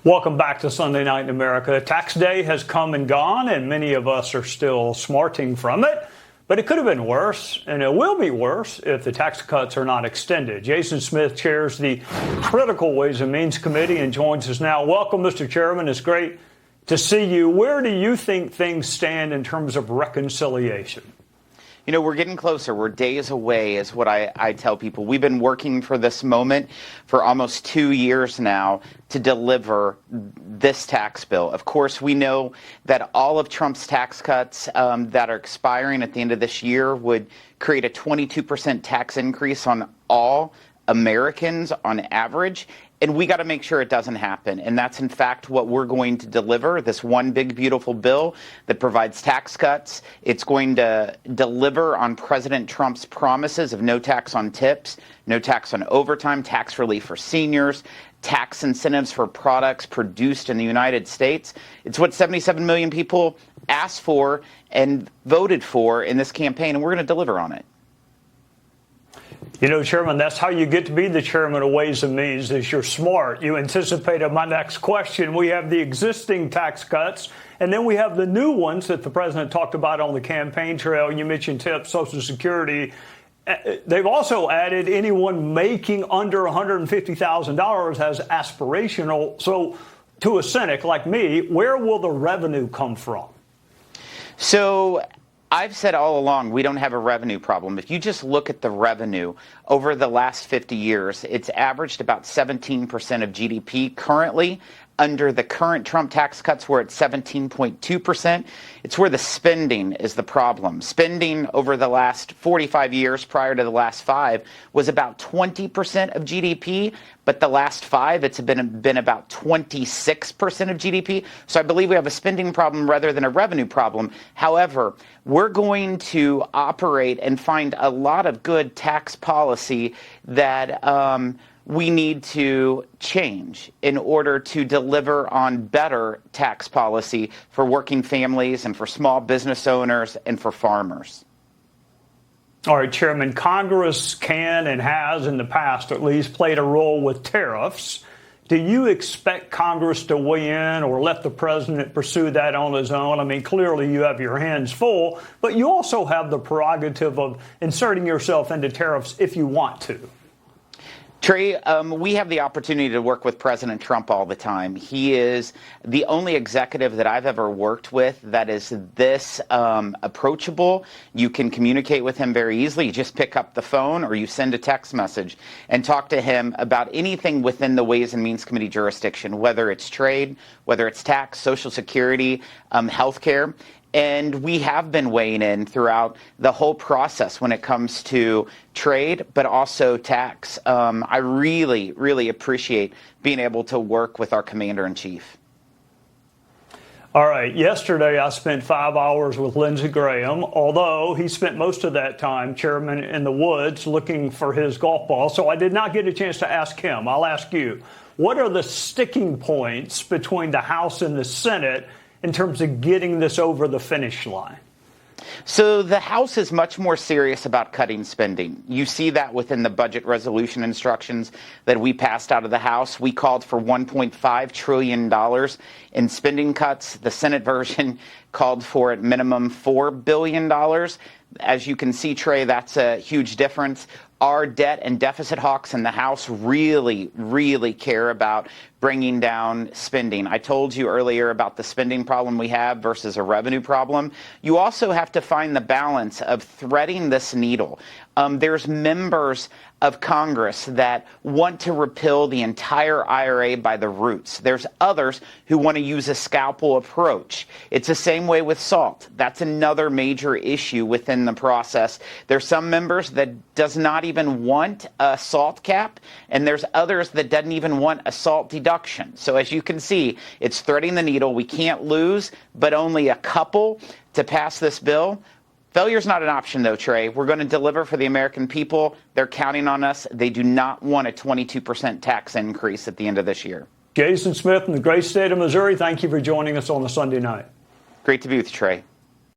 Welcome back to Sunday Night in America. Tax day has come and gone, and many of us are still smarting from it. But it could have been worse, and it will be worse if the tax cuts are not extended. Jason Smith chairs the Critical Ways and Means Committee and joins us now. Welcome, Mr. Chairman. It's great to see you. Where do you think things stand in terms of reconciliation? You know, we're getting closer. We're days away, is what I tell people. We've been working for this moment for almost 2 years now to deliver this tax bill. Of course, we know that all of Trump's tax cuts that are expiring at the end of this year would create a 22% tax increase on all Americans on average. And we got to make sure it doesn't happen. And that's, in fact, what we're going to deliver, this one big, beautiful bill that provides tax cuts. It's going to deliver on President Trump's promises of no tax on tips, no tax on overtime, tax relief for seniors, tax incentives for products produced in the United States. It's what 77 million people asked for and voted for in this campaign, and we're going to deliver on it. You know, Chairman, that's how you get to be the chairman of Ways and Means, is you're smart. You anticipated my next question. We have the existing tax cuts, and then we have the new ones that the president talked about on the campaign trail. You mentioned tips, Social Security. They've also added anyone making under $150,000 as aspirational. So to a cynic like me, where will the revenue come from? So I've said all along, we don't have a revenue problem. If you just look at the revenue over the last 50 years, it's averaged about 17% of GDP. Currently, under the current Trump tax cuts, we're at 17.2%. It's where the spending is the problem. Spending over the last 45 years prior to the last 5 was about 20% of GDP, but the last 5, it's been about 26% of GDP. So I believe we have a spending problem rather than a revenue problem. However, we're going to operate and find a lot of good tax policy that we need to change in order to deliver on better tax policy for working families and for small business owners and for farmers. All right, Chairman, Congress can and has in the past at least played a role with tariffs. Do you expect Congress to weigh in or let the president pursue that on his own? I mean, clearly you have your hands full, but you also have the prerogative of inserting yourself into tariffs if you want to. Trey, we have the opportunity to work with President Trump all the time. He is the only executive that I've ever worked with that is this approachable. You can communicate with him very easily. You just pick up the phone or you send a text message and talk to him about anything within the Ways and Means Committee jurisdiction, whether it's trade, whether it's tax, Social Security, healthcare. And we have been weighing in throughout the whole process when it comes to trade, but also tax. I really, really appreciate being able to work with our Commander-in-Chief. All right. Yesterday, I spent 5 hours with Lindsey Graham, although he spent most of that time, Chairman, in the woods looking for his golf ball. So I did not get a chance to ask him. I'll ask you. What are the sticking points between the House and the Senate in terms of getting this over the finish line? So the House is much more serious about cutting spending. You see that within the budget resolution instructions that we passed out of the House. We called for $1.5 trillion in spending cuts. The Senate version called for at minimum $4 billion. As you can see, Trey, that's a huge difference. Our debt and deficit hawks in the House really, really care about bringing down spending. I told you earlier about the spending problem we have versus a revenue problem. You also have to find the balance of threading this needle. There's members of Congress that want to repeal the entire IRA by the roots. There's others who want to use a scalpel approach. It's the same way with SALT. That's another major issue within the process. There's some members that does not even want a SALT cap, and there's others that doesn't even want a SALT deduction. So as you can see, it's threading the needle. We can't lose, but only a couple to pass this bill. Failure's not an option, though, Trey. We're going to deliver for the American people. They're counting on us. They do not want a 22% tax increase at the end of this year. Jason Smith in the great state of Missouri, thank you for joining us on a Sunday night. Great to be with you, Trey.